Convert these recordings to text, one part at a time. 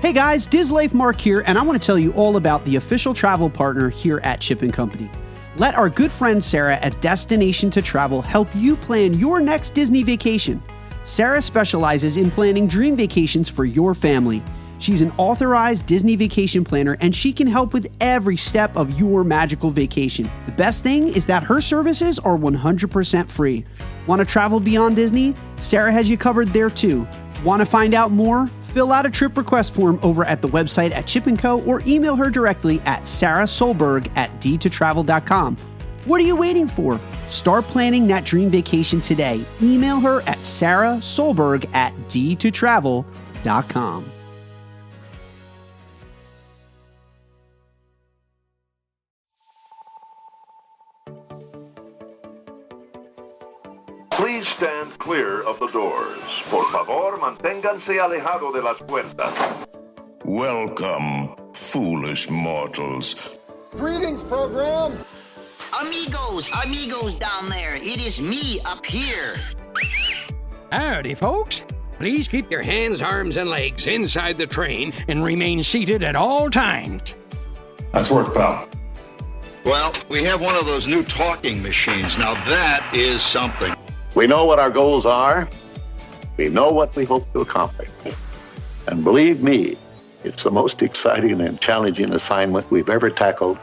Hey guys, Dislife Mark here, and I want to tell you all about the official travel partner here at Chip & Company. Let our good friend Sarah at Destination to Travel help you plan your next Disney vacation. Sarah specializes in planning dream vacations for your family. She's an authorized Disney vacation planner, and she can help with every step of your magical vacation. The best thing is that her services are 100% free. Want to travel beyond Disney? Sarah has you covered there too. Want to find out more? Fill out a trip request form over at the website at Chip & Co. or email her directly at sarahsolberg@d2travel.com. What are you waiting for? Start planning that dream vacation today. Email her at sarahsolberg@d2travel.com. Please stand clear of the doors. Por favor, manténganse alejado de las puertas. Welcome, foolish mortals. Greetings, program. Amigos down there. It is me up here. Howdy, folks. Please keep your hands, arms, and legs inside the train and remain seated at all times. Nice work, pal. Well, we have one of those new talking machines. Now that is something. We know what our goals are. We know what we hope to accomplish. And believe me, it's the most exciting and challenging assignment we've ever tackled.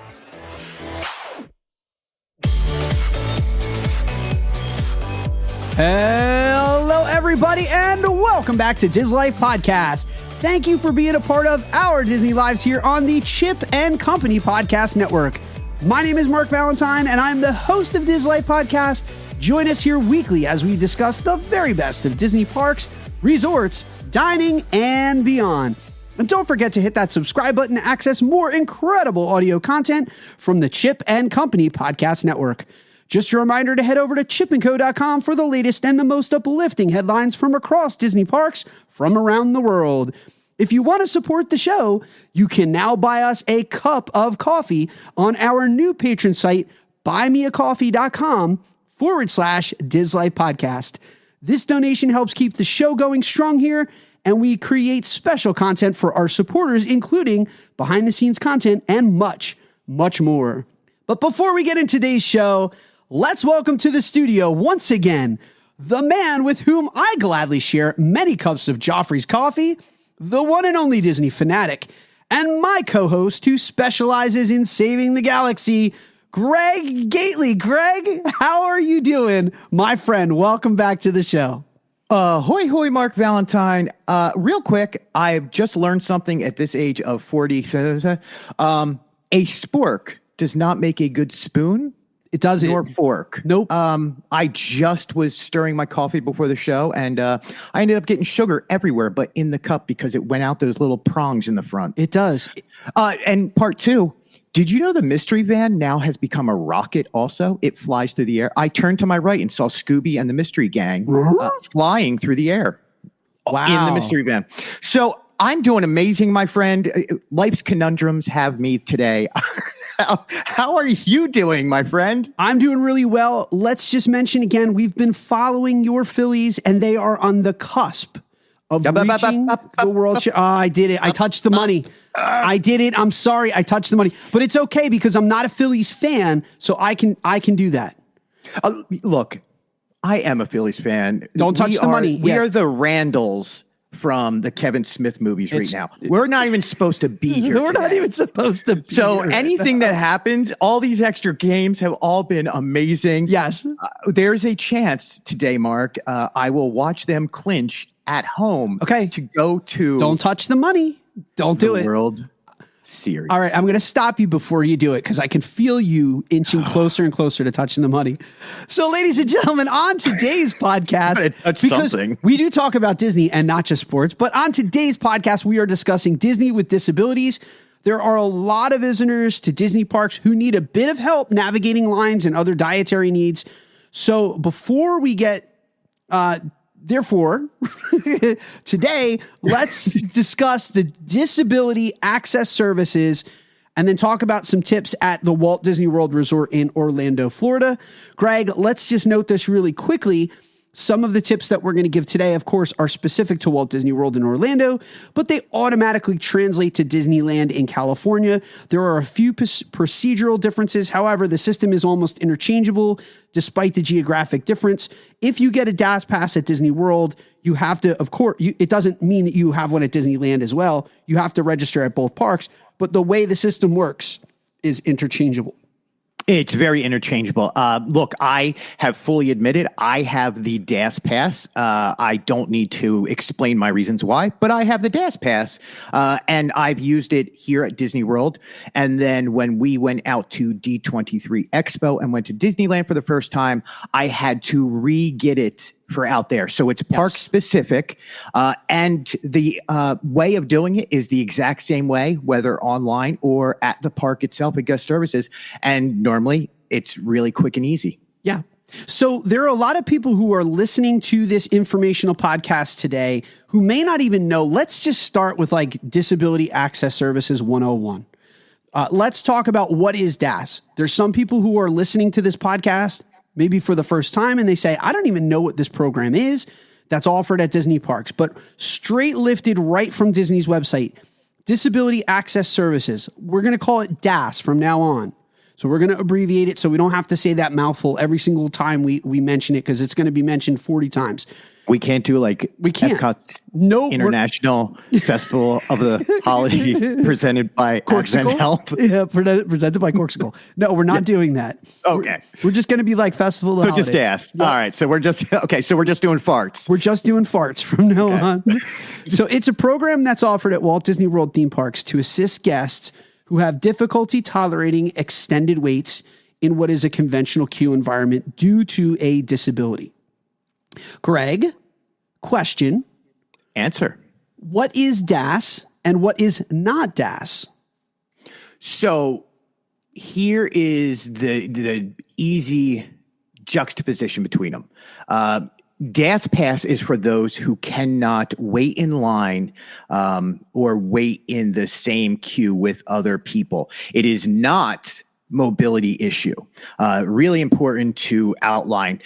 Hello, everybody, and welcome back to Dislife Podcast. Thank you for being a part of our Disney Lives here on the Chip & Company Podcast Network. My name is Mark Valentine, and I'm the host of Dislife Podcast. Join us here weekly as we discuss the very best of Disney parks, resorts, dining, and beyond. And don't forget to hit that subscribe button to access more incredible audio content from the Chip & Company Podcast Network. Just a reminder to head over to chipandco.com for the latest and the most uplifting headlines from across Disney parks from around the world. If you want to support the show, you can now buy us a cup of coffee on our new patron site, buymeacoffee.com/Dislife Podcast. This donation helps keep the show going strong here, and we create special content for our supporters, including behind the scenes content and much, much more. But before we get into today's show, let's welcome to the studio once again, the man with whom I gladly share many cups of Joffrey's coffee, the one and only Disney fanatic, and my co-host who specializes in saving the galaxy, Greg Gately. Greg, how are you doing, my friend? Welcome back to the show. Hoy, Mark Valentine. Real quick, I've just learned something at this age of 40. A spork does not make a good spoon. It doesn't. Nor fork. Nope. I just was stirring my coffee before the show, and I ended up getting sugar everywhere but in the cup because it went out those little prongs in the front. It does. And part two, did you know the mystery van now has become a rocket also? It flies through the air. I turned to my right and saw Scooby and the mystery gang flying through the air. Wow. In the mystery van. So I'm doing amazing, my friend. Life's conundrums have me today. How are you doing, my friend? I'm doing really well. Let's just mention again, we've been following your Phillies, and they are on the cusp of reaching the World Share. I did it. I touched the money. I did it. I'm sorry. I touched the money, but it's okay because I'm not a Phillies fan, so I can do that. Look, I am a Phillies fan. Don't touch the money. We are the Randalls from the Kevin Smith movies right now. We're not even supposed to be here. We're not even supposed to be So here. anything that happens, all these extra games have all been amazing. Yes. There's a chance today, Mark. I will watch them clinch at home. Okay. To go to. Don't touch the money. Don't do it. World Series. All right, I'm going to stop you before you do it because I can feel you inching closer and closer to touching the money. So, ladies and gentlemen, on today's podcast, because we do talk about Disney and not just sports, but on today's podcast, we are discussing Disney with disabilities. There are a lot of visitors to Disney parks who need a bit of help navigating lines and other dietary needs. So, before we get Therefore, today, let's discuss the disability access services and then talk about some tips at the Walt Disney World Resort in Orlando, Florida. Greg, let's just note this really quickly. Some of the tips that we're going to give today, of course, are specific to Walt Disney World in Orlando, but they automatically translate to Disneyland in California. There are a few procedural differences. However, the system is almost interchangeable despite the geographic difference. If you get a DAS pass at Disney World, you have to, of course, it doesn't mean that you have one at Disneyland as well. You have to register at both parks, but the way the system works is interchangeable. It's very interchangeable. Look, I have fully admitted I have the DAS pass. I don't need to explain my reasons why, but I have the DAS pass, and I've used it here at Disney World. And then when we went out to D23 Expo and went to Disneyland for the first time, I had to re-get it for out there. So it's park specific. And the way of doing it is the exact same way, whether online or at the park itself at guest services. And normally it's really quick and easy. Yeah. So there are a lot of people who are listening to this informational podcast today who may not even know. Let's just start with like Disability Access Services 101. Let's talk about what is DAS. There's some people who are listening to this podcast maybe for the first time, and they say, I don't even know what this program is that's offered at Disney parks, but straight lifted right from Disney's website, Disability Access Services. We're going to call it DAS from now on. So we're going to abbreviate it so we don't have to say that mouthful every single time we mention it, because it's going to be mentioned 40 times. We can't do like Epcot's International Festival of the Holidays presented by Accent Health. Yeah, presented by Corksicle. No, we're not doing that. Okay. We're just going to be like Festival of the Holidays. Just DAS. Yeah. All right. So we're just doing farts. We're just doing farts from now on. So it's a program that's offered at Walt Disney World theme parks to assist guests who have difficulty tolerating extended waits in what is a conventional queue environment due to a disability. Greg, question. Answer. What is DAS and what is not DAS? So here is the easy juxtaposition between them. DAS Pass is for those who cannot wait in line or wait in the same queue with other people. It is not mobility issue. Really important to outline.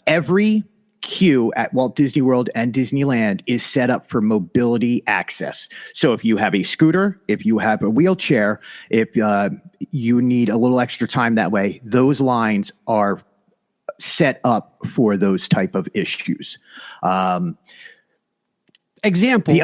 Every queue at Walt Disney World and Disneyland is set up for mobility access. So if you have a scooter, if you have a wheelchair, if you need a little extra time that way, those lines are set up for those type of issues. Example.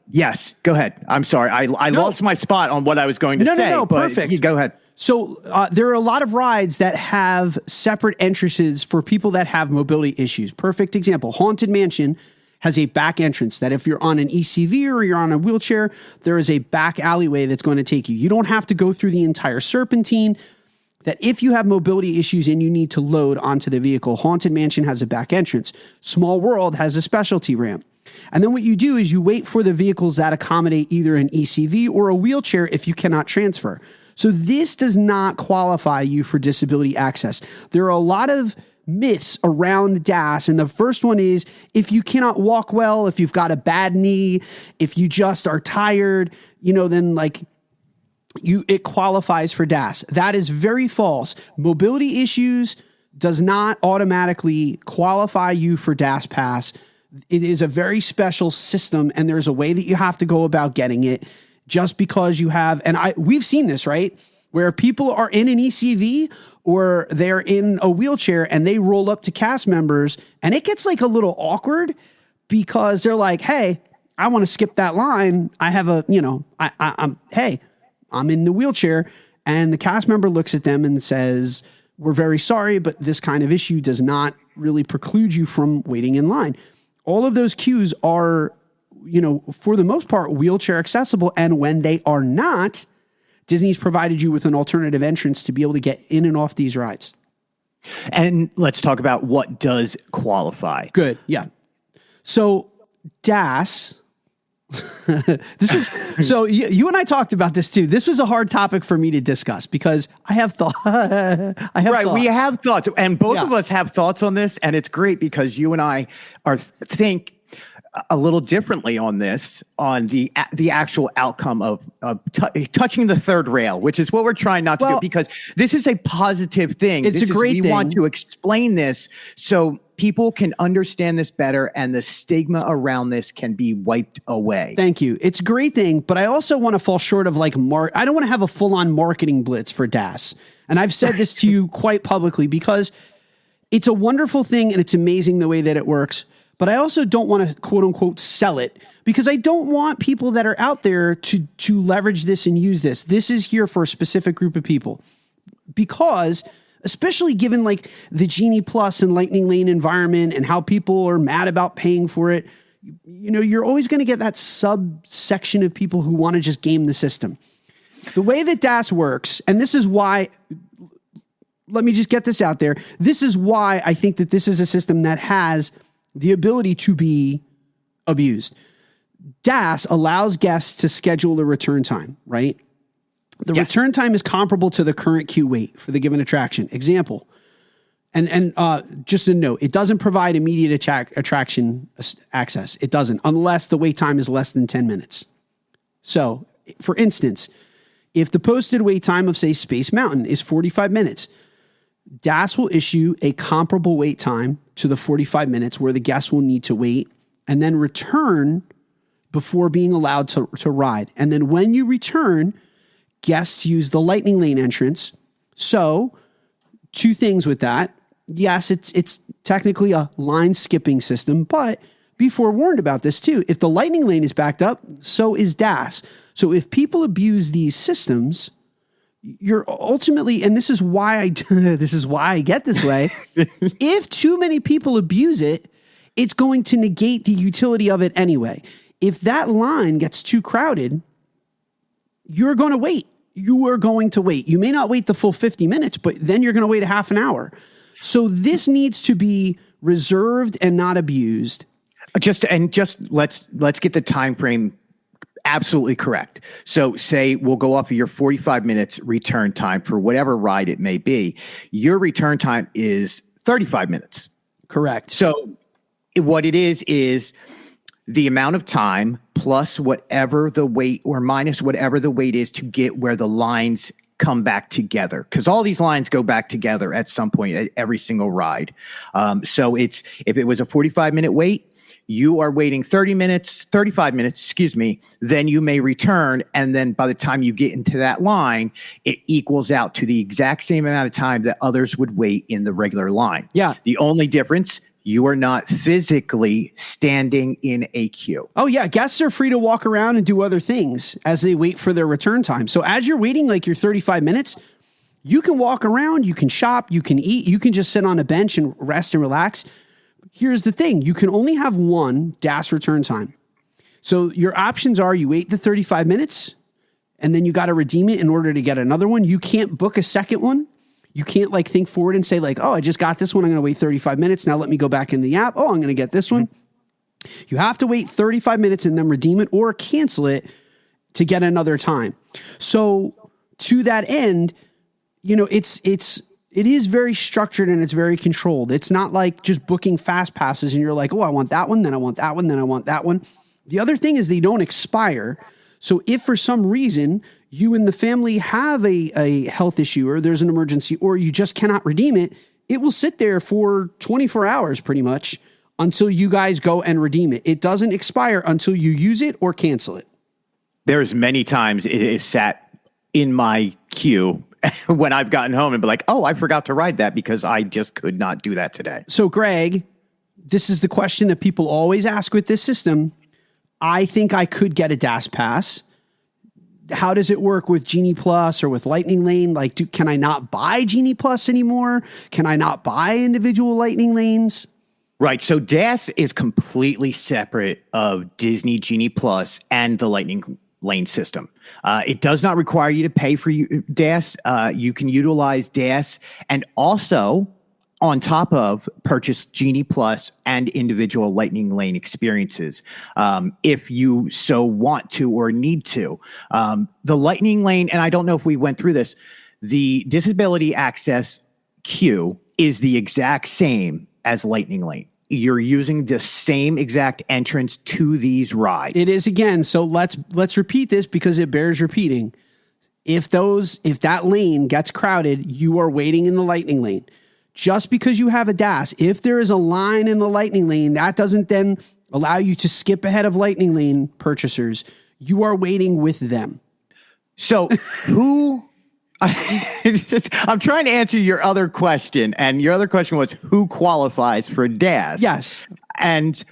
Yes, go ahead. I'm sorry. I lost my spot on what I was going to say. No, perfect. Go ahead. So there are a lot of rides that have separate entrances for people that have mobility issues. Perfect example. Haunted Mansion has a back entrance that if you're on an ECV or you're on a wheelchair, there is a back alleyway that's going to take you. You don't have to go through the entire serpentine. That if you have mobility issues and you need to load onto the vehicle, Haunted Mansion has a back entrance. Small World has a specialty ramp. And then what you do is you wait for the vehicles that accommodate either an ECV or a wheelchair if you cannot transfer. So this does not qualify you for disability access. There are a lot of myths around DAS. And the first one is if you cannot walk well, if you've got a bad knee, if you just are tired, then it qualifies for DAS. That is very false. Mobility issues does not automatically qualify you for DAS Pass. It is a very special system, and there's a way that you have to go about getting it. Just because you have, and we've seen this, right? Where people are in an ECV or they're in a wheelchair and they roll up to cast members and it gets like a little awkward because they're like, hey, I want to skip that line. I have I'm in the wheelchair. And the cast member looks at them and says, we're very sorry, but this kind of issue does not really preclude you from waiting in line. All of those queues are, for the most part, wheelchair accessible. And when they are not, Disney's provided you with an alternative entrance to be able to get in and off these rides. And let's talk about what does qualify. Good. Yeah. So DAS, so you and I talked about this too. This was a hard topic for me to discuss because I have thoughts. We have thoughts, and both of us have thoughts on this. And it's great because you and I think a little differently on this, on the actual outcome of touching the third rail, which is what we're trying not to do, because this is a positive thing. It's a great thing. We want to explain this so people can understand this better and the stigma around this can be wiped away. Thank you. It's a great thing, but I also want to fall short of I don't want to have a full-on marketing blitz for DAS. And I've said this to you quite publicly because it's a wonderful thing and it's amazing the way that it works. But I also don't want to quote unquote sell it because I don't want people that are out there to leverage this and use this. This is here for a specific group of people because especially given the Genie Plus and Lightning Lane environment and how people are mad about paying for it, you're always going to get that subsection of people who want to just game the system. The way that DAS works, and this is why, let me just get this out there. This is why I think that this is a system that has the ability to be abused. DAS allows guests to schedule a return time, right? The return time is comparable to the current queue wait for the given attraction. Example, and just a note, it doesn't provide immediate attraction access. It doesn't, unless the wait time is less than 10 minutes. So, for instance, if the posted wait time of, say, Space Mountain is 45 minutes, DAS will issue a comparable wait time to the 45 minutes where the guests will need to wait and then return before being allowed to ride. And then when you return, guests use the Lightning Lane entrance. So, two things with that. Yes, it's technically a line skipping system, but be forewarned about this too. If the Lightning Lane is backed up, so is DAS. So if people abuse these systems, you're ultimately, and this is why I get this way. If too many people abuse it, it's going to negate the utility of it anyway. If that line gets too crowded, you're going to wait. You are going to wait. You may not wait the full 50 minutes, but then you're going to wait a half an hour. So this needs to be reserved and not abused. Just let's get the time frame absolutely correct. So say we'll go off of your 45 minutes return time for whatever ride it may be. Your return time is 35 minutes. Correct. So what it is the amount of time plus whatever the wait or minus whatever the wait is to get where the lines come back together. Because all these lines go back together at some point at every single ride. So if it was a 45-minute wait, you are waiting 35 minutes, then you may return. And then by the time you get into that line, it equals out to the exact same amount of time that others would wait in the regular line. Yeah. The only difference, you are not physically standing in a queue. Oh, yeah. Guests are free to walk around and do other things as they wait for their return time. So as you're waiting your 35 minutes, you can walk around, you can shop, you can eat, you can just sit on a bench and rest and relax. Here's the thing. You can only have one DAS return time. So your options are you wait the 35 minutes and then you got to redeem it in order to get another one. You can't book a second one. You can't think forward and say oh, I just got this one. I'm going to wait 35 minutes. Now let me go back in the app. Oh, I'm going to get this one. You have to wait 35 minutes and then redeem it or cancel it to get another time. So to that end, it is very structured and it's very controlled. It's not like just booking fast passes and you're like, oh, I want that one, then I want that one, then I want that one. The other thing is they don't expire. So if for some reason you and the family have a health issue or there's an emergency or you just cannot redeem it, it will sit there for 24 hours pretty much until you guys go and redeem it. It doesn't expire until you use it or cancel it. There's many times it is sat in my queue when I've gotten home and be like, oh, I forgot to ride that because I just could not do that today. So Greg, this is the question that people always ask with this system. I think I could get a DAS pass. How does it work with Genie Plus or with Lightning Lane? Can I not buy Genie Plus anymore? Can I not buy individual Lightning Lanes? Right. So DAS is completely separate of Disney Genie Plus and the Lightning Lane system. It does not require you to pay for DAS. You can utilize DAS and also on top of purchase Genie Plus and individual Lightning Lane experiences if you so want to or need to. The Lightning Lane, and I don't know if we went through this, the disability access queue is the exact same as Lightning Lane. you're using the same exact entrance to these rides. It is again. So let's repeat this because it bears repeating. If that lane gets crowded, you are waiting in the lightning lane. Just because you have a DAS, if there is a line in the lightning lane, that doesn't then allow you to skip ahead of lightning lane purchasers. You are waiting with them. So I'm trying to answer your other question, and your other question was who qualifies for DAS? Yes. And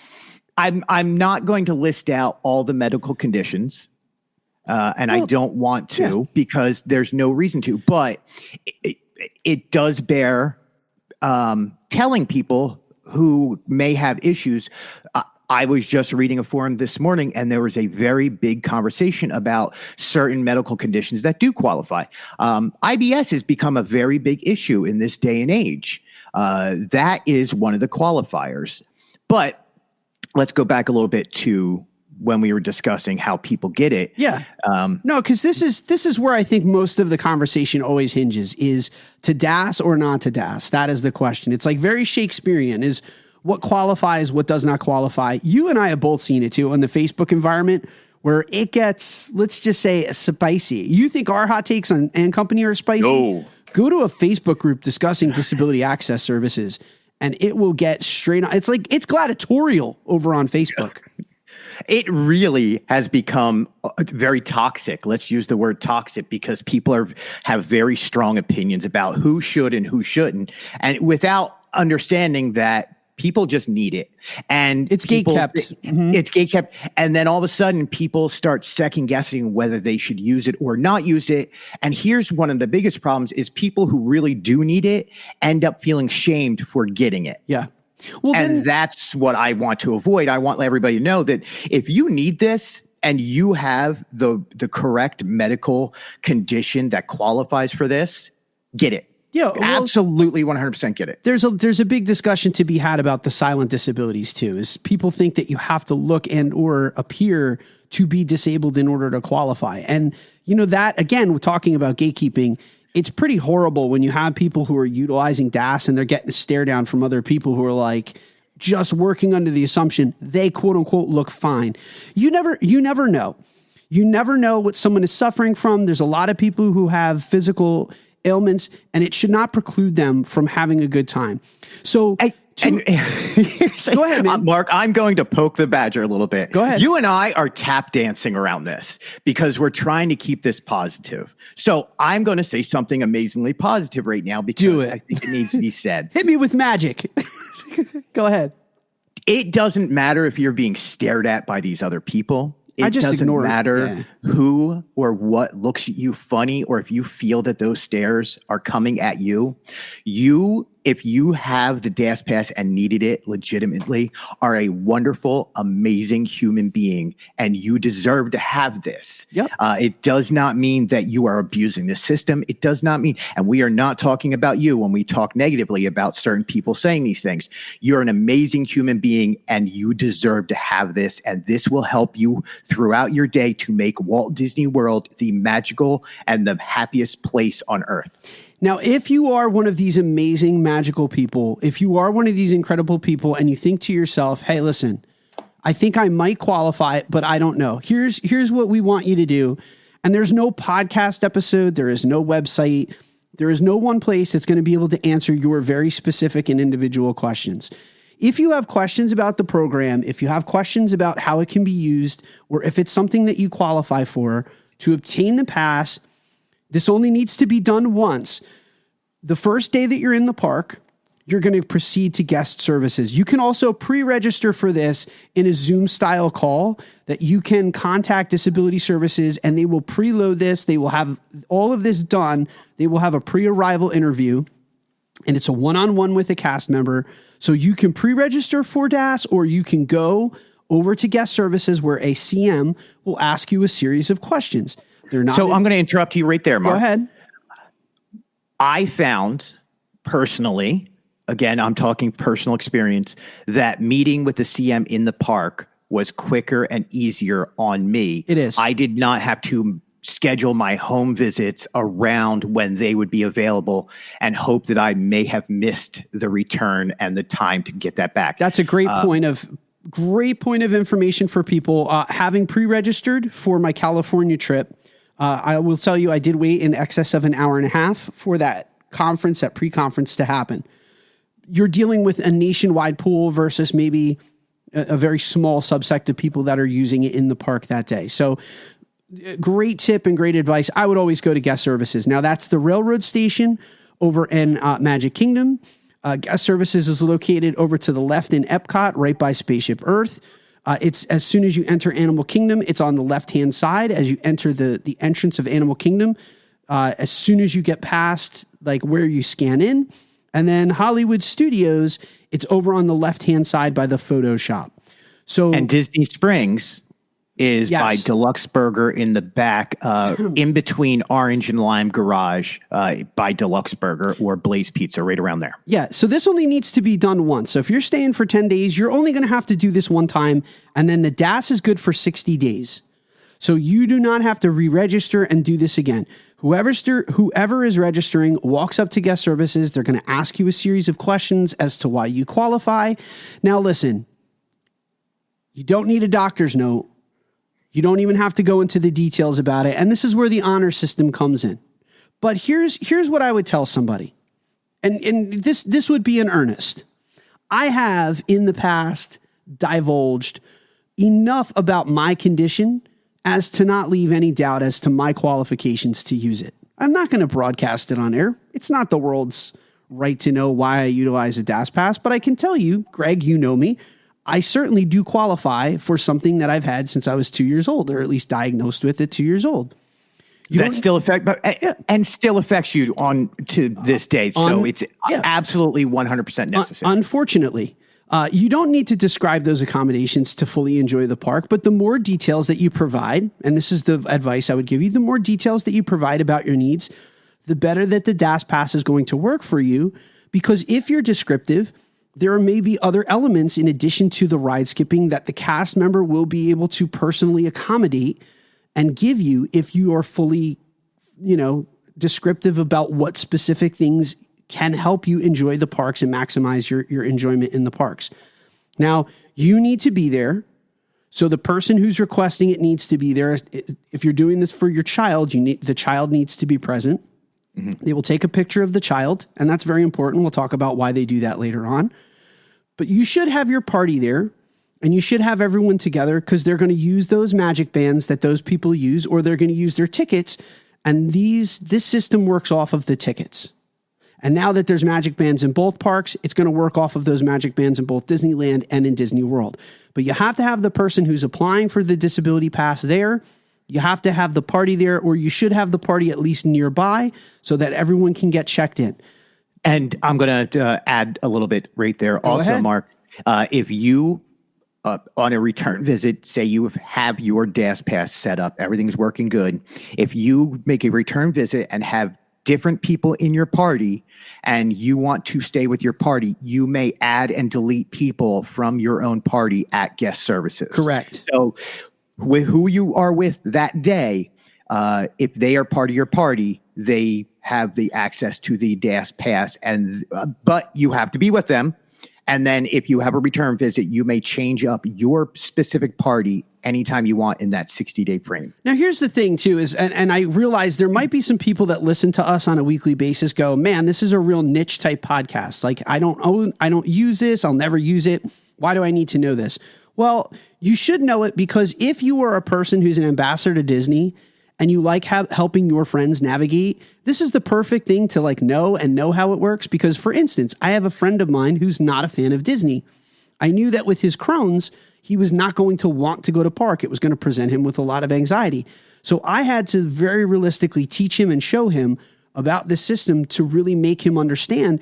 I'm not going to list out all the medical conditions. I don't want to because there's no reason to, but it does bear telling people who may have issues. I was just reading a forum this morning, and there was a very big conversation about certain medical conditions that do qualify. IBS has become a very big issue in this day and age. That is one of the qualifiers. But let's go back a little bit to when we were discussing how people get it. Yeah. No, because this is where I think most of the conversation always hinges, is to DAS or not to DAS. That is the question. It's like very Shakespearean, is what qualifies, what does not qualify. You and I have both seen it too in the Facebook environment where it gets, let's just say, spicy. You think our hot takes on and company are spicy? No. Go to a Facebook group discussing disability access services and it will get straight on. It's like, it's gladiatorial over on Facebook. It really has become very toxic. Let's use the word toxic because people have very strong opinions about who should and who shouldn't. And without understanding that people just need it. And it's gatekept. It's gatekept. And then all of a sudden people start second guessing whether they should use it or not use it. And here's one of the biggest problems is people who really do need it end up feeling shamed for getting it. Yeah. Well, and that's what I want to avoid. I want everybody to know that if you need this and you have the correct medical condition that qualifies for this, get it. Yeah, well, absolutely 100% get it. There's a big discussion to be had about the silent disabilities too. Is people think that you have to look and or appear to be disabled in order to qualify. And you know that, again, we're talking about gatekeeping. It's pretty horrible when you have people who are utilizing DAS and they're getting a stare down from other people who are like just working under the assumption they quote unquote look fine. You never know. You never know what someone is suffering from. There's a lot of people who have physical ailments and it should not preclude them from having a good time. So go ahead, man. Mark, I'm going to poke the badger a little bit. Go ahead. You and I are tap dancing around this because we're trying to keep this positive. So I'm going to say something amazingly positive right now because I think it needs to be said. Hit me with magic. Go ahead. It doesn't matter if you're being stared at by these other people. It doesn't matter who or what looks at you funny or if you feel that those stares are coming at you. If you have the DAS Pass and needed it legitimately, are a wonderful, amazing human being, and you deserve to have this. Yep. It does not mean that you are abusing the system. It does not mean, and we are not talking about you when we talk negatively about certain people saying these things. You're an amazing human being, and you deserve to have this, and this will help you throughout your day to make Walt Disney World the magical and the happiest place on earth. Now, if you are one of these amazing, magical people, if you are one of these incredible people and you think to yourself, hey, listen, I think I might qualify, but I don't know. Here's what we want you to do. And there's no podcast episode. There is no website. There is no one place that's going to be able to answer your very specific and individual questions. If you have questions about the program, if you have questions about how it can be used, or if it's something that you qualify for, to obtain the pass, this only needs to be done once. The first day that you're in the park, you're going to proceed to guest services. You can also pre-register for this in a Zoom style call that you can contact disability services and they will preload this. They will have all of this done. They will have a pre-arrival interview and it's a one-on-one with a cast member. So you can pre-register for DAS or you can go over to guest services where a CM will ask you a series of questions. I'm going to interrupt you right there, Mark. Go ahead. I found personally, again, I'm talking personal experience, that meeting with the CM in the park was quicker and easier on me. It is. I did not have to schedule my home visits around when they would be available and hope that I may have missed the return and the time to get that back. That's a great point of information for people. Having pre-registered for my California trip, I will tell you I did wait in excess of an hour and a half for that pre-conference to happen. You're dealing with a nationwide pool versus maybe a very small subsect of people that are using it in the park that day. So great tip and great advice. I would always go to guest services. Now that's the railroad station over in Magic Kingdom. Guest services is located over to the left in Epcot, right by Spaceship Earth. It's as soon as you enter Animal Kingdom, it's on the left-hand side as you enter the entrance of Animal Kingdom. As soon as you get past like where you scan in, and then Hollywood Studios, it's over on the left-hand side by the photo shop. So and Disney Springs is by Deluxe Burger in the back, in between Orange and Lime Garage, by Deluxe Burger or Blaze Pizza, right around there. Yeah, so this only needs to be done once. So if you're staying for 10 days, you're only going to have to do this one time, and then the DAS is good for 60 days. So you do not have to re-register and do this again. Whoever is registering walks up to guest services. They're going to ask you a series of questions as to why you qualify. Now listen, you don't need a doctor's note. You don't even have to go into the details about it. And this is where the honor system comes in. But here's what I would tell somebody. And this would be in earnest. I have in the past divulged enough about my condition as to not leave any doubt as to my qualifications to use it. I'm not going to broadcast it on air. It's not the world's right to know why I utilize a DAS pass, but I can tell you, Greg, you know me, I certainly do qualify for something that I've had since I was 2 years old, or at least diagnosed with at 2 years old. That still still affects you on to this day. So it's absolutely 100% necessary. Unfortunately, you don't need to describe those accommodations to fully enjoy the park, but the more details that you provide, and this is the advice I would give you, the more details that you provide about your needs, the better that the DAS pass is going to work for you. Because if you're descriptive, there may be other elements in addition to the ride skipping that the cast member will be able to personally accommodate and give you if you are fully, descriptive about what specific things can help you enjoy the parks and maximize your enjoyment in the parks. Now, you need to be there. So the person who's requesting it needs to be there. If you're doing this for your child, the child needs to be present. Mm-hmm. They will take a picture of the child, and that's very important. We'll talk about why they do that later on. But you should have your party there, and you should have everyone together because they're going to use those magic bands that those people use, or they're going to use their tickets, and this system works off of the tickets. And now that there's magic bands in both parks, it's going to work off of those magic bands in both Disneyland and in Disney World. But you have to have the person who's applying for the disability pass there. You have to have the party there, or you should have the party at least nearby so that everyone can get checked in. And I'm going to add a little bit right there. Go ahead. Mark, if you, on a return visit, say you have your DAS pass set up, everything's working good. If you make a return visit and have different people in your party and you want to stay with your party, you may add and delete people from your own party at guest services. Correct. So with who you are with that day, if they are part of your party, they have the access to the DAS pass, but you have to be with them. And then if you have a return visit, you may change up your specific party anytime you want in that 60-day frame. Now, here's the thing, too, is, and I realize there might be some people that listen to us on a weekly basis go, man, this is a real niche type podcast. Like, I don't use this. I'll never use it. Why do I need to know this? Well, you should know it because if you are a person who's an ambassador to Disney and you like helping your friends navigate, this is the perfect thing to know how it works. Because, for instance, I have a friend of mine who's not a fan of Disney. I knew that with his Crohn's, he was not going to want to go to park. It was going to present him with a lot of anxiety. So I had to very realistically teach him and show him about this system to really make him understand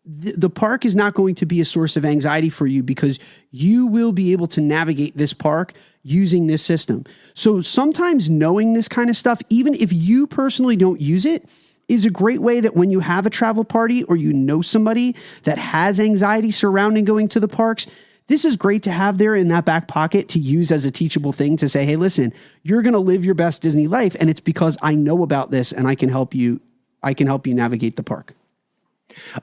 the park is not going to be a source of anxiety for you because you will be able to navigate this park using this system. So sometimes knowing this kind of stuff, even if you personally don't use it, is a great way that when you have a travel party or you know somebody that has anxiety surrounding going to the parks, this is great to have there in that back pocket to use as a teachable thing to say, hey, listen, you're going to live your best Disney life. And it's because I know about this and I can help you navigate the park.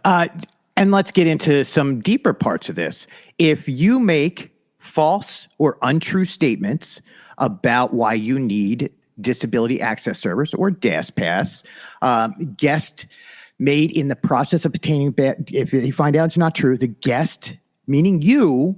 And let's get into some deeper parts of this. If you make false or untrue statements about why you need Disability Access Service or DAS Pass, guest made in the process of obtaining, if you find out it's not true, the guest, meaning you,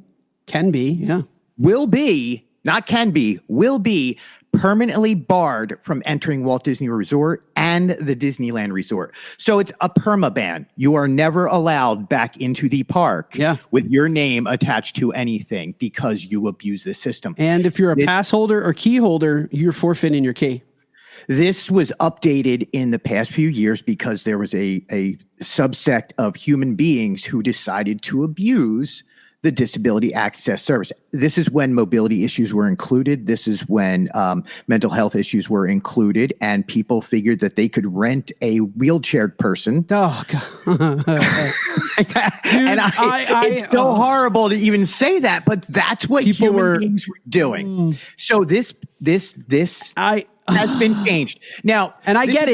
will be, not can be, will be permanently barred from entering Walt Disney Resort and the Disneyland Resort. So it's a perma ban. You are never allowed back into the park with your name attached to anything because you abuse the system. And if you're a pass holder or key holder, you're forfeiting your key. This was updated in the past few years because there was a subsect of human beings who decided to abuse the Disability Access Service. This is when mobility issues were included. This is when mental health issues were included, and people figured that they could rent a wheelchaired person. Oh, God. Dude, it's so horrible to even say that, but that's what human beings were doing. So this has been changed. Now, and I get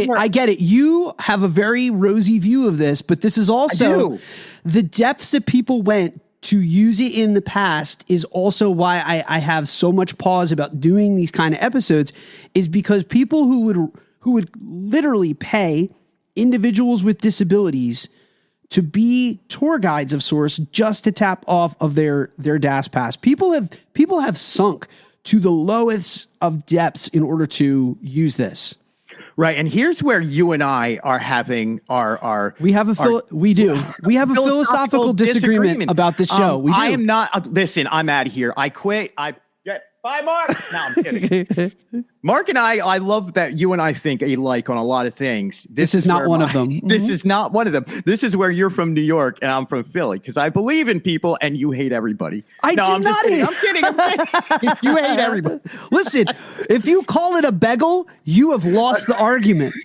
it. You have a very rosy view of this, but this is also the depths that people went to use it in the past is also why I have so much pause about doing these kind of episodes, is because people who would literally pay individuals with disabilities to be tour guides of sorts just to tap off of their DAS pass. People have sunk to the lowest of depths in order to use this. Right, and here's where you and I are having our we have a philosophical disagreement about this show. We do. I am not. Listen, I'm out of here. I quit. Bye, Mark. No, I'm kidding. Mark and I love that you and I think alike on a lot of things. This is not one of them. This is not one of them. This is where you're from New York and I'm from Philly, because I believe in people and you hate everybody. I'm kidding. You hate everybody. Listen, if you call it a bagel, you have lost the argument.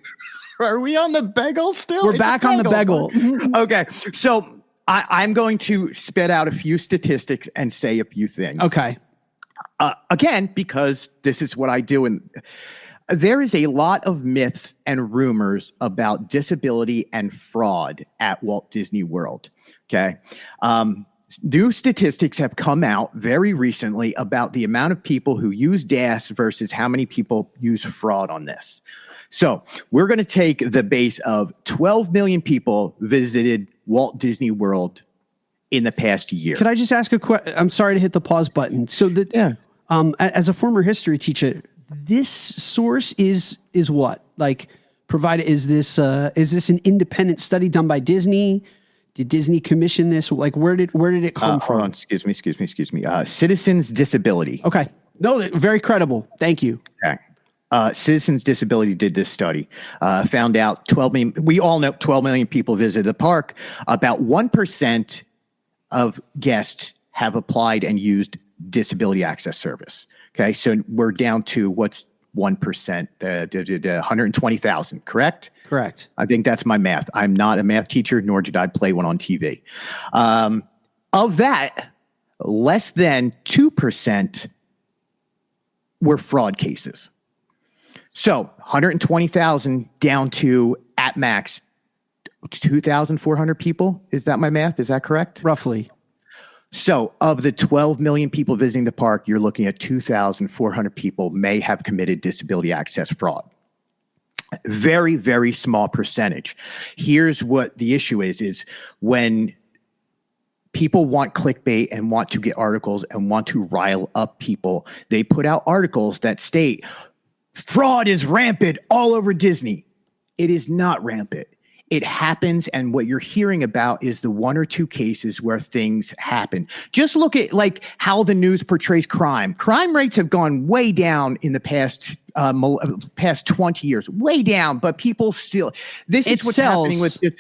Are we on the bagel still? We're back on the bagel. Okay, so I'm going to spit out a few statistics and say a few things. Okay. Again, because this is what I do. And there is a lot of myths and rumors about disability and fraud at Walt Disney World. Okay. New statistics have come out very recently about the amount of people who use DAS versus how many people use fraud on this. So we're going to take the base of 12 million people visited Walt Disney World in the past year. Could I just ask a question? I'm sorry to hit the pause button. So as a former history teacher, this source is what? Like, provided, is this an independent study done by Disney? Did Disney commission this? Like, where did it come from? Hold on, excuse me. Citizens Disability. Okay. No, very credible. Thank you. Okay. Citizens Disability did this study, found out 12 million, we all know 12 million people visited the park. About 1% of guests have applied and used Disability Access Service. Okay, so we're down to what's 1%, 120,000, correct? Correct. I think that's my math. I'm not a math teacher, nor did I play one on TV. Of that, less than 2% were fraud cases. So 120,000 down to, at max, 2,400 people. Is that my math? Is that correct? Roughly. So of the 12 million people visiting the park, you're looking at 2,400 people may have committed disability access fraud. Very, very small percentage. Here's what the issue is when people want clickbait and want to get articles and want to rile up people, they put out articles that state fraud is rampant all over Disney. It is not rampant. It happens, and what you're hearing about is the one or two cases where things happen. Just look at like how the news portrays crime. Crime rates have gone way down in the past 20 years, way down, but people still, this is what's happening with this.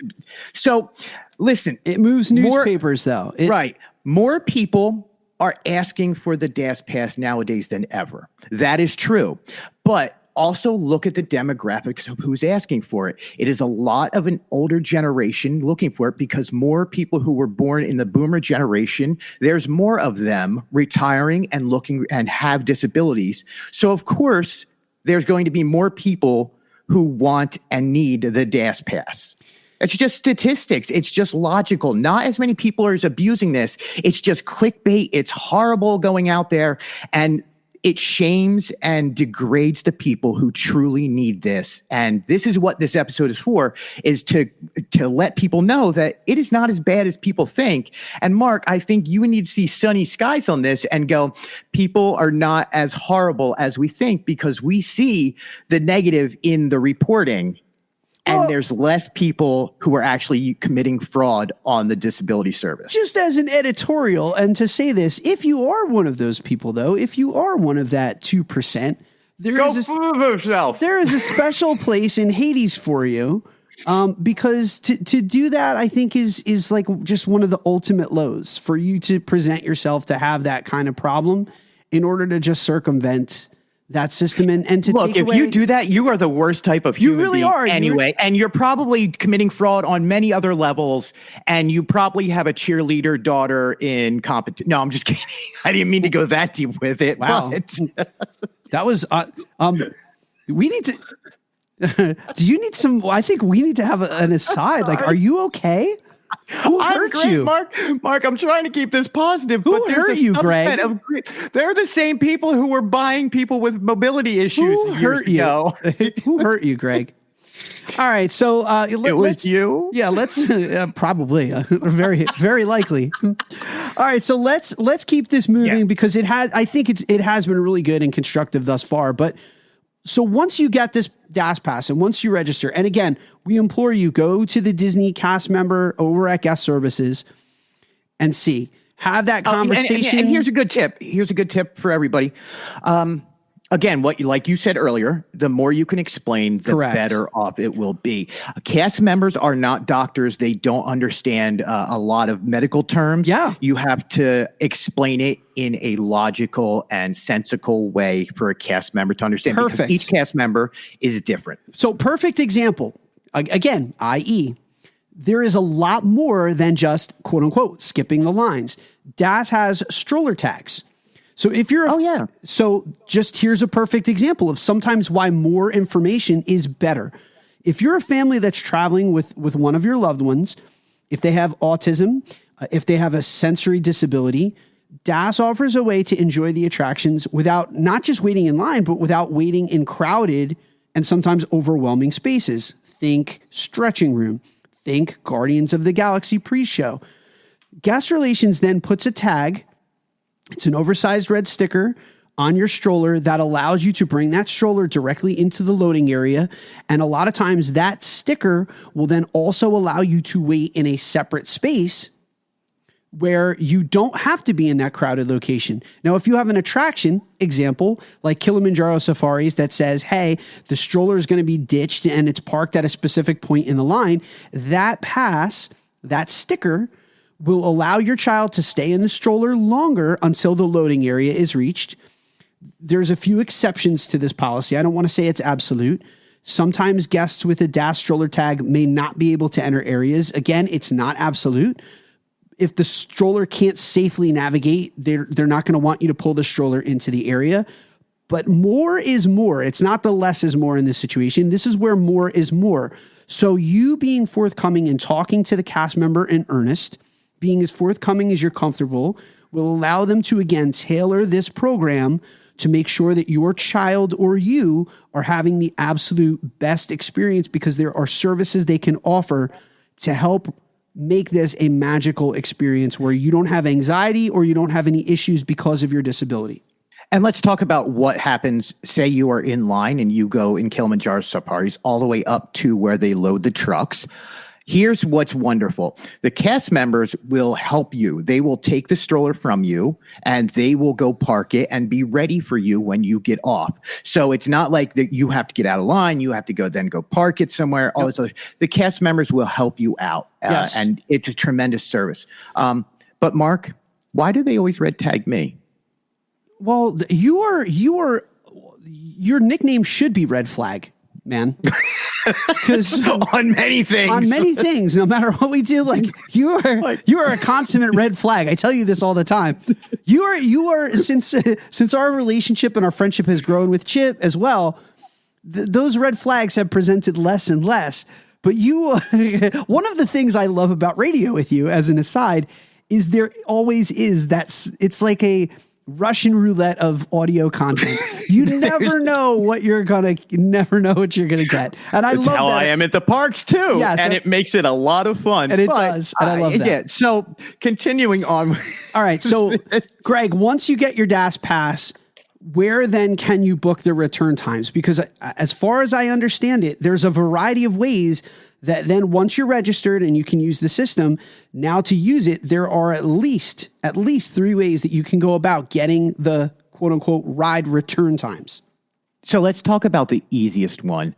So listen, it moves newspapers though. Right. More people are asking for the DAS pass nowadays than ever. That is true. But also look at the demographics of who's asking for it. It is a lot of an older generation looking for it because more people who were born in the boomer generation, there's more of them retiring and looking and have disabilities. So of course, there's going to be more people who want and need the DAS pass. It's just statistics. It's just logical. Not as many people are abusing this. It's just clickbait. It's horrible going out there, and it shames and degrades the people who truly need this. And this is what this episode is for, is to let people know that it is not as bad as people think. And Mark, I think you need to see sunny skies on this and go, people are not as horrible as we think, because we see the negative in the reporting. And there's less people who are actually committing fraud on the disability service. Just as an editorial, and to say this, if you are one of those people, though, if you are one of that 2%, there is a special place in Hades for you, because to do that, I think is like just one of the ultimate lows for you to present yourself to have that kind of problem in order to just circumvent that system and to look, take if away, you do that, you are the worst type of human being anyway. And you're probably committing fraud on many other levels. And you probably have a cheerleader daughter in competition. No, I'm just kidding. I didn't mean to go that deep with it. Wow. That was, we need to, do you need some, I think we need to have an aside. Like, are you okay? Who hurt great, you? Mark, I'm trying to keep this positive. Who hurt you, Greg? They're the same people who were buying people with mobility issues. Who hurt you? Who hurt you, Greg? All right, so it was you. Yeah, let's probably very, very likely. All right, so let's keep this moving because it has been really good and constructive thus far. But so once you get this DAS pass and once you register, and again, we implore you, go to the Disney cast member over at Guest Services and have that conversation. And here's a good tip. Here's a good tip for everybody. Again, like you said earlier, the more you can explain, the better off it will be. Cast members are not doctors. They don't understand a lot of medical terms. Yeah. You have to explain it in a logical and sensical way for a cast member to understand. Perfect. Because each cast member is different. So perfect example, again, i.e., there is a lot more than just, quote unquote, skipping the lines. DAS has stroller tags. So if you're, so just here's a perfect example of sometimes why more information is better. If you're a family that's traveling with one of your loved ones, if they have autism, if they have a sensory disability, DAS offers a way to enjoy the attractions without not just waiting in line, but without waiting in crowded and sometimes overwhelming spaces. Think stretching room, think Guardians of the Galaxy pre-show. Guest Relations then puts a tag. It's an oversized red sticker on your stroller that allows you to bring that stroller directly into the loading area. And a lot of times that sticker will then also allow you to wait in a separate space where you don't have to be in that crowded location. Now, if you have an attraction, example, like Kilimanjaro Safaris that says, hey, the stroller is going to be ditched and it's parked at a specific point in the line, that pass, that sticker will allow your child to stay in the stroller longer until the loading area is reached. There's a few exceptions to this policy. I don't want to say it's absolute. Sometimes guests with a DAS stroller tag may not be able to enter areas. Again, it's not absolute. If the stroller can't safely navigate, they're not going to want you to pull the stroller into the area. But more is more. It's not the less is more in this situation. This is where more is more. So you being forthcoming and talking to the cast member in earnest, being as forthcoming as you're comfortable, will allow them to, again, tailor this program to make sure that your child or you are having the absolute best experience, because there are services they can offer to help make this a magical experience where you don't have anxiety or you don't have any issues because of your disability. And let's talk about what happens. Say you are in line and you go in Kilimanjaro Safaris all the way up to where they load the trucks. Here's what's wonderful. The cast members will help you. They will take the stroller from you and they will go park it and be ready for you when you get off. So it's not like that you have to get out of line. You have to go park it somewhere. All this other. The cast members will help you out. Yes. And it's a tremendous service. But Mark, why do they always red tag me? Well, you are your nickname should be Red Flag, man. Because on many things, no matter what we do, like you are a consummate red flag. I tell you this all the time. You are since our relationship and our friendship has grown with Chip as well. Those red flags have presented less and less. But you, one of the things I love about radio with you, as an aside, is there always is it's like a Russian roulette of audio content. You never know what you're gonna get, and I love how that. I am at the parks too. Yes, and it makes it a lot of fun. And it does. And I love that. Yeah. So continuing on. All right. So, Greg, once you get your DAS pass, where then can you book the return times? Because as far as I understand it, there's a variety of ways that then once you're registered and you can use the system, now to use it, there are at least 3 ways that you can go about getting the quote unquote ride return times. So let's talk about the easiest one.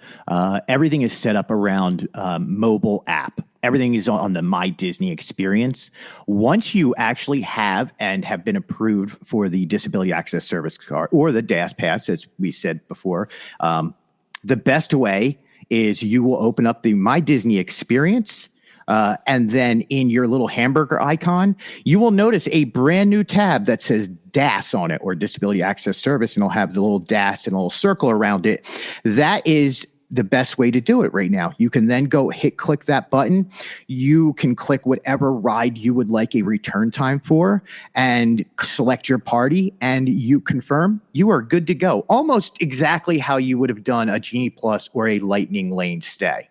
Everything is set up around mobile app. Everything is on the My Disney experience. Once you actually have been approved for the Disability Access Service card or the DAS Pass, as we said before, the best way is you will open up the My Disney experience, and then in your little hamburger icon, you will notice a brand new tab that says DAS on it, or Disability Access Service, and it'll have the little DAS and a little circle around it. That is the best way to do it right now. You can then go click that button. You can click whatever ride you would like a return time for and select your party, and you confirm. You are good to go. Almost exactly how you would have done a Genie Plus or a Lightning Lane stay.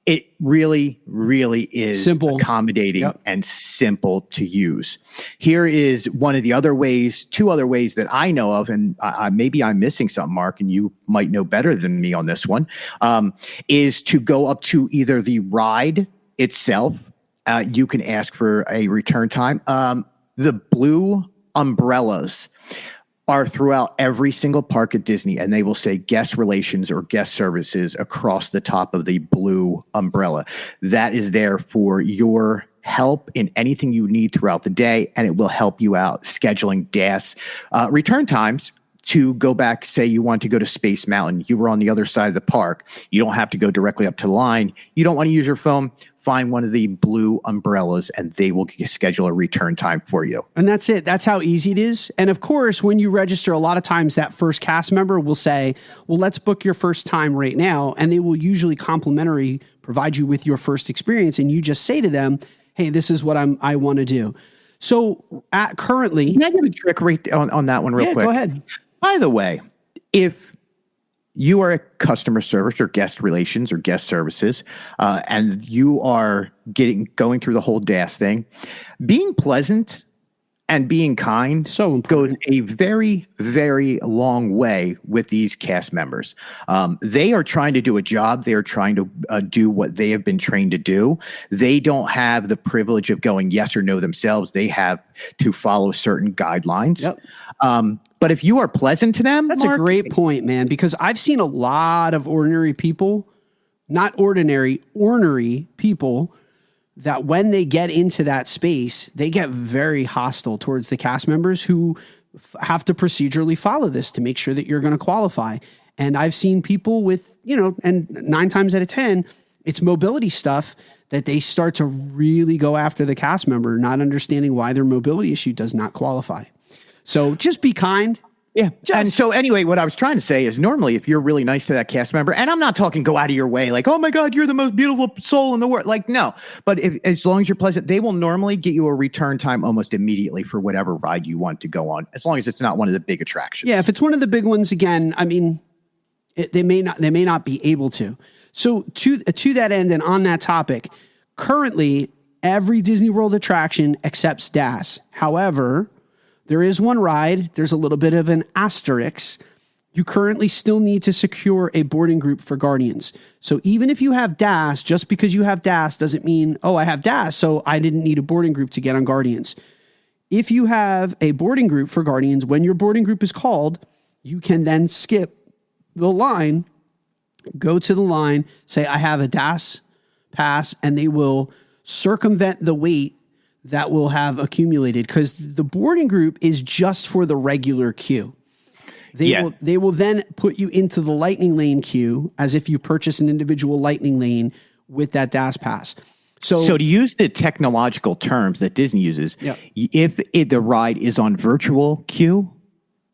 It really, really is simple, accommodating, and simple to use. Here is one of the other ways, 2 other ways that I know of, and maybe I'm missing something, Mark, and you might know better than me on this one, is to go up to either the ride itself. You can ask for a return time. The blue umbrellas are throughout every single park at Disney, and they will say guest relations or guest services across the top of the blue umbrella. That is there for your help in anything you need throughout the day, and it will help you out scheduling DAS return times to go back. Say you want to go to Space Mountain. You were on the other side of the park. You don't have to go directly up to the line. You don't want to use your phone. Find one of the blue umbrellas and they will schedule a return time for you. And that's it. That's how easy it is. And of course, when you register, a lot of times that first cast member will say, well, let's book your first time right now. And they will usually complimentary provide you with your first experience. And you just say to them, hey, this is what I want to do. So currently, can I give a trick right on that one real quick? Go ahead. By the way, if you are a customer service or guest relations or guest services, and you are going through the whole DAS thing, being pleasant and being kind goes a very, very long way with these cast members. They are trying to do a job. They are trying to do what they have been trained to do. They don't have the privilege of going yes or no themselves. They have to follow certain guidelines. Yep. But if you are pleasant to them, that's Mark, a great point, man, because I've seen a lot of ordinary people, not ordinary, ornery people, that when they get into that space, they get very hostile towards the cast members who have to procedurally follow this to make sure that you're going to qualify. And I've seen people with, and 9 times out of 10, it's mobility stuff that they start to really go after the cast member, not understanding why their mobility issue does not qualify. So just be kind. Yeah. And so anyway, what I was trying to say is normally if you're really nice to that cast member, and I'm not talking go out of your way, like, oh my God, you're the most beautiful soul in the world. Like, no, but as long as you're pleasant, they will normally get you a return time almost immediately for whatever ride you want to go on, as long as it's not one of the big attractions. Yeah. If it's one of the big ones, again, I mean, they may not be able to. So to that end and on that topic, currently every Disney World attraction accepts DAS. However, there is one ride. There's a little bit of an asterisk. You currently still need to secure a boarding group for Guardians. So even if you have DAS, just because you have DAS doesn't mean, oh, I have DAS, so I didn't need a boarding group to get on Guardians. If you have a boarding group for Guardians, when your boarding group is called, you can then skip the line, go to the line, say, I have a DAS pass, and they will circumvent the wait that will have accumulated, because the boarding group is just for the regular queue. They will then put you into the lightning lane queue as if you purchase an individual lightning lane with that DAS pass. So to use the technological terms that Disney uses, if the ride is on virtual queue,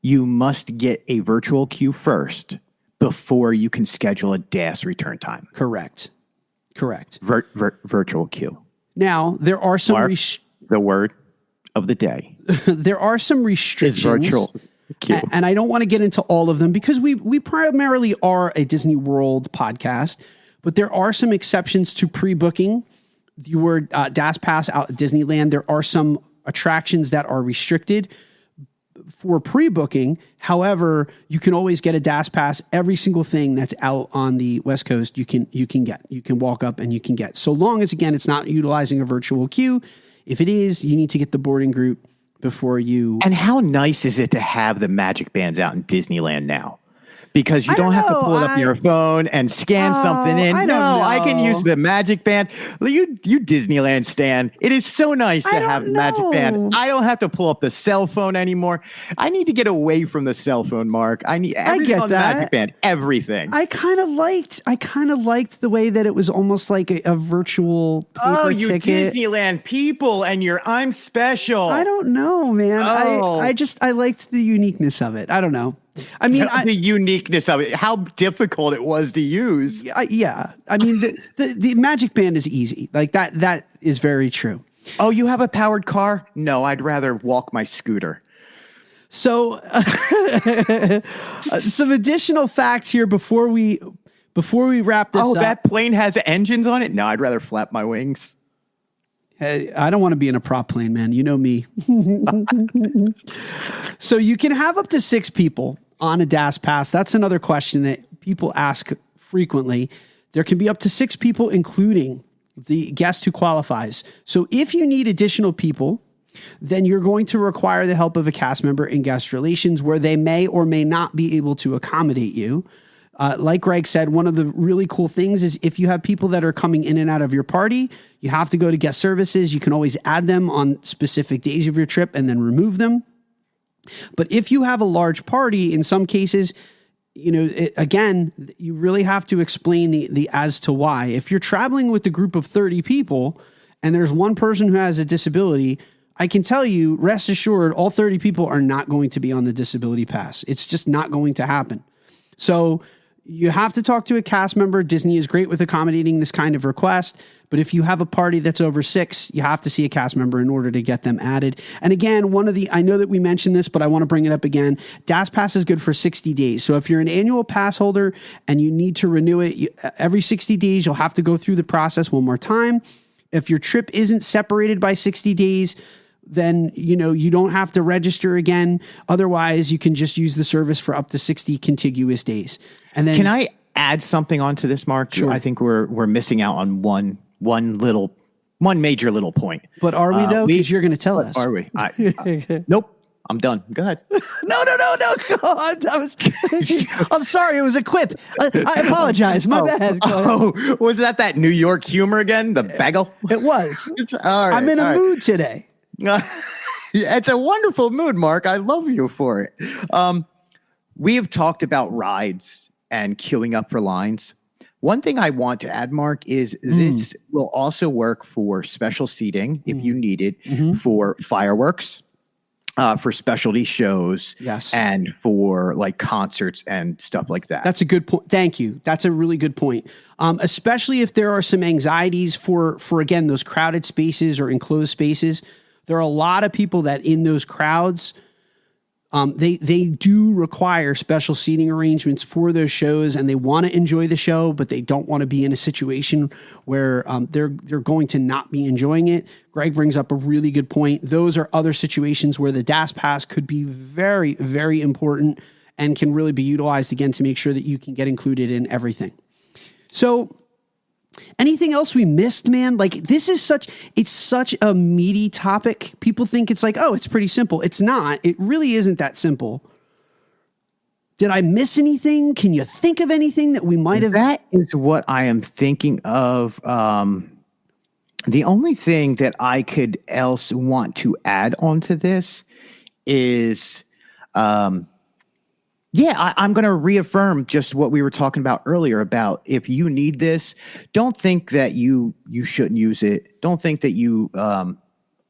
you must get a virtual queue first before you can schedule a DAS return time. Correct. Virtual queue. Now, there are some... the word of the day. There are some restrictions. It's virtual queue. And I don't want to get into all of them because we primarily are a Disney World podcast, but there are some exceptions to pre-booking your DAS pass out at Disneyland. There are some attractions that are restricted for pre-booking. However, you can always get a DAS pass. Every single thing that's out on the West Coast, you can walk up and you can get. So long as, again, it's not utilizing a virtual queue. If it is, you need to get the boarding group before you. And how nice is it to have the Magic Bands out in Disneyland now? Because you don't have to pull up your phone and scan something in. I can use the Magic Band. You Disneyland stan. It is so nice to have Magic Band. I don't have to pull up the cell phone anymore. I need to get away from the cell phone, Mark. I need everything on the Magic Band. Everything. I kind of liked the way that it was almost like a virtual paper ticket. Disneyland people and your I'm special. I don't know, man. I liked the uniqueness of it. I don't know. I mean, the uniqueness of it, how difficult it was to use. Yeah. I mean, the Magic Band is easy. Like that is very true. Oh, you have a powered car? No, I'd rather walk my scooter. So some additional facts here before we wrap this up. Oh, that plane has engines on it? No, I'd rather flap my wings. Hey, I don't want to be in a prop plane, man. You know me. So you can have up to 6 people on a DAS pass. That's another question that people ask frequently. There can be up to 6 people, including the guest who qualifies. So if you need additional people, then you're going to require the help of a cast member in guest relations, where they may or may not be able to accommodate you. Like Greg said, one of the really cool things is if you have people that are coming in and out of your party, you have to go to guest services. You can always add them on specific days of your trip and then remove them. But if you have a large party, in some cases, again, you really have to explain the as to why. If you're traveling with a group of 30 people and there's one person who has a disability, I can tell you, rest assured, all 30 people are not going to be on the disability pass. It's just not going to happen. So you have to talk to a cast member. Disney is great with accommodating this kind of request. But if you have a party that's over 6, you have to see a cast member in order to get them added. And again, I know that we mentioned this, but I want to bring it up again. DAS Pass is good for 60 days. So if you're an annual pass holder and you need to renew it every 60 days, you'll have to go through the process one more time. If your trip isn't separated by 60 days, then, you don't have to register again. Otherwise, you can just use the service for up to 60 contiguous days. And then, can I add something onto this, Mark? Sure. I think we're missing out on one major little point. But are we though? Because you're going to tell us. Are we? Nope. I'm done. Go ahead. No. Go on. I'm sorry. It was a quip. I apologize. My bad. Oh, was that New York humor again? The bagel? It was. All right, I'm in a mood today. It's a wonderful mood, Mark. I love you for it. We have talked about rides and queuing up for lines. One thing I want to add, Mark, is this will also work for special seating if you need it, for fireworks, for specialty shows, yes, and for like concerts and stuff like that. That's a good point. Thank you. That's a really good point. Especially if there are some anxieties for again, those crowded spaces or enclosed spaces. There are a lot of people that in those crowds, they do require special seating arrangements for those shows, and they want to enjoy the show, but they don't want to be in a situation where they're going to not be enjoying it. Greg brings up a really good point. Those are other situations where the DAS Pass could be very, very important and can really be utilized again to make sure that you can get included in everything. So anything else we missed, man? Like it's such a meaty topic. People think it's like, oh, it's pretty simple. It's not. It really isn't that simple. Did I miss anything? Can you think of anything that we might have? That is what I am thinking of. The only thing that I could else want to add onto this is Yeah, I'm going to reaffirm just what we were talking about earlier about if you need this, don't think that you shouldn't use it. Don't think that you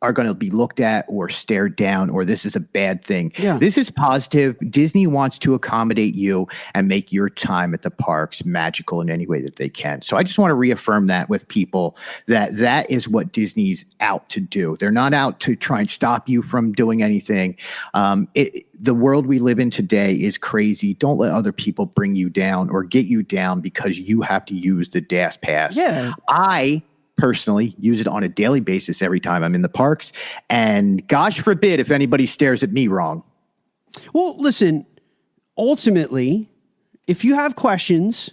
are going to be looked at or stared down or this is a bad thing. Yeah. This is positive. Disney wants to accommodate you and make your time at the parks magical in any way that they can. So I just want to reaffirm that with people that is what Disney's out to do. They're not out to try and stop you from doing anything. The world we live in today is crazy. Don't let other people bring you down or get you down because you have to use the DAS pass. Yeah. I personally use it on a daily basis every time I'm in the parks. And gosh forbid if anybody stares at me wrong. Well, listen, ultimately, if you have questions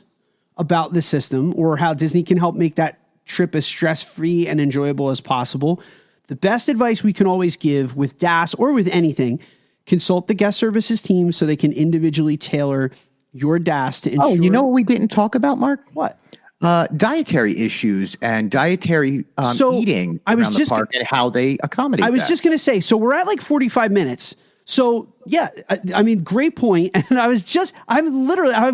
about the system or how Disney can help make that trip as stress-free and enjoyable as possible, the best advice we can always give with DAS or with anything, consult the guest services team so they can individually tailor your DAS to ensure. Oh, you know what we didn't talk about, Mark? What? Dietary issues and dietary eating around the park and how they accommodate I was that. just going to say, so we're at like 45 minutes. So yeah, I mean, great point. And I'm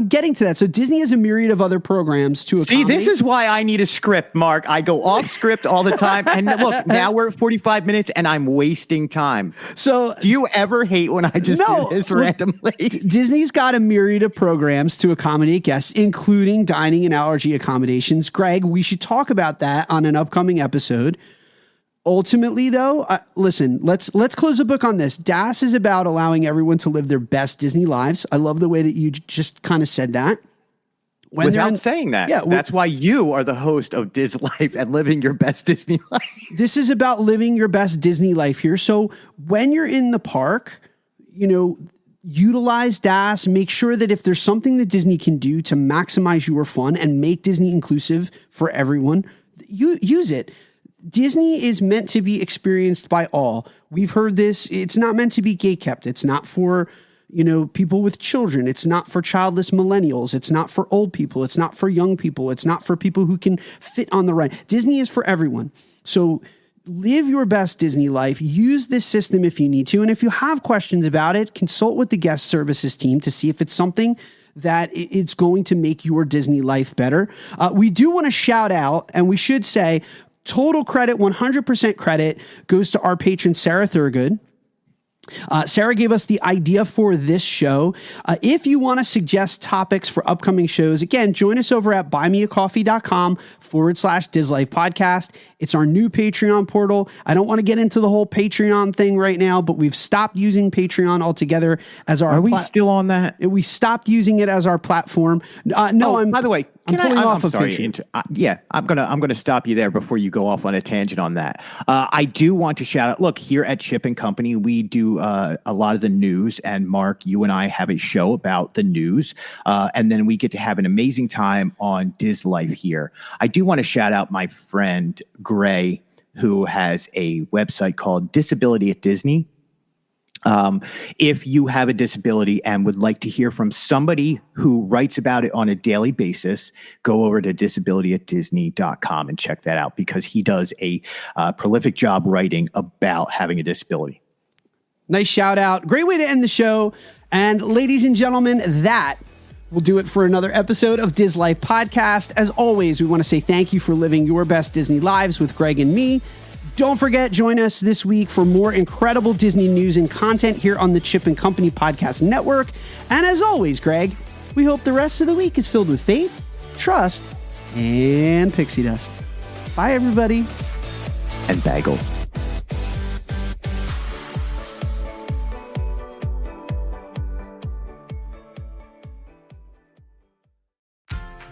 getting to that. So Disney has a myriad of other programs to accommodate. See, this is why I need a script, Mark. I go off script all the time. And look, now we're at 45 minutes and I'm wasting time. So do you ever hate when I just do this randomly? Disney's got a myriad of programs to accommodate guests, including dining and allergy accommodations. Greg, we should talk about that on an upcoming episode. Ultimately, though, listen, let's close the book on this. DAS is about allowing everyone to live their best Disney lives. I love the way that you just kind of said that. Without saying that. Yeah, that's why you are the host of Dislife and living your best Disney life. This is about living your best Disney life here. So when you're in the park, utilize DAS. Make sure that if there's something that Disney can do to maximize your fun and make Disney inclusive for everyone, you use it. Disney is meant to be experienced by all. We've heard this. It's not meant to be gatekept. It's not for, people with children. It's not for childless millennials. It's not for old people. It's not for young people. It's not for people who can fit on the ride. Disney is for everyone. So live your best Disney life. Use this system if you need to. And if you have questions about it, consult with the guest services team to see if it's something that it's going to make your Disney life better. We do want to shout out, and we should say, total credit, 100% credit goes to our patron, Sarah Thurgood. Sarah gave us the idea for this show. If you want to suggest topics for upcoming shows, again, join us over at buymeacoffee.com/Dislife Podcast. It's our new Patreon portal. I don't want to get into the whole Patreon thing right now, but we've stopped using Patreon altogether as our... Are we still on that? We stopped using it as our platform. By the way, I'm pulling off of Patreon. I'm gonna stop you there before you go off on a tangent on that. I do want to shout out. Look, here at Chip and Company, we do a lot of the news, and Mark, you and I have a show about the news, and then we get to have an amazing time on Dislife here. I do want to shout out my friend Gray, who has a website called Disability at Disney. If you have a disability and would like to hear from somebody who writes about it on a daily basis, go over to disabilityatdisney.com and check that out, because he does a prolific job writing about having a disability. Nice shout out. Great way to end the show. And ladies and gentlemen, that will do it for another episode of Dislife Podcast. As always, we want to say thank you for living your best Disney lives with Greg and me. Don't forget, join us this week for more incredible Disney news and content here on the Chip and Company Podcast Network. And as always, Greg, we hope the rest of the week is filled with faith, trust, and pixie dust. Bye, everybody. And bagels.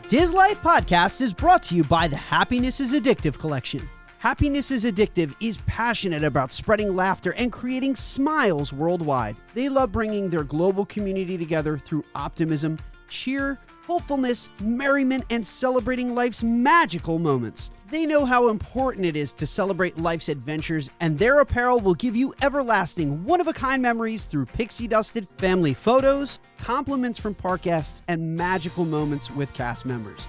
Dislife Podcast is brought to you by the Happiness is Addictive collection. Happiness is Addictive is passionate about spreading laughter and creating smiles worldwide. They love bringing their global community together through optimism, cheer, hopefulness, merriment, and celebrating life's magical moments. They know how important it is to celebrate life's adventures, and their apparel will give you everlasting, one-of-a-kind memories through pixie-dusted family photos, compliments from park guests, and magical moments with cast members.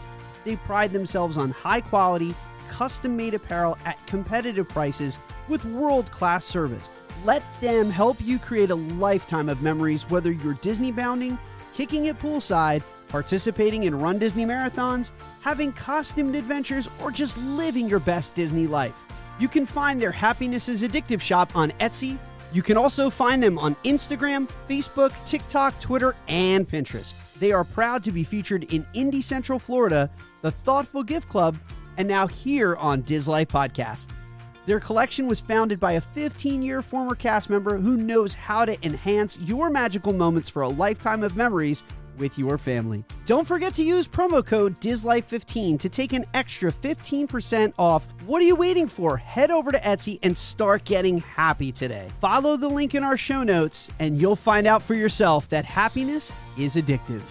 They pride themselves on high-quality, custom-made apparel at competitive prices with world-class service. Let them help you create a lifetime of memories, whether you're Disney bounding, kicking it poolside, participating in Run Disney marathons, having costumed adventures, or just living your best Disney life. You can find their Happiness is Addictive shop on Etsy. You can also find them on Instagram, Facebook, TikTok, Twitter, and Pinterest. They are proud to be featured in Indy Central Florida, the Thoughtful Gift Club, and now here on Dislife Podcast. Their collection was founded by a 15-year former cast member who knows how to enhance your magical moments for a lifetime of memories with your family. Don't forget to use promo code DISLIFE15 to take an extra 15% off. What are you waiting for? Head over to Etsy and start getting happy today. Follow the link in our show notes and you'll find out for yourself that happiness is addictive.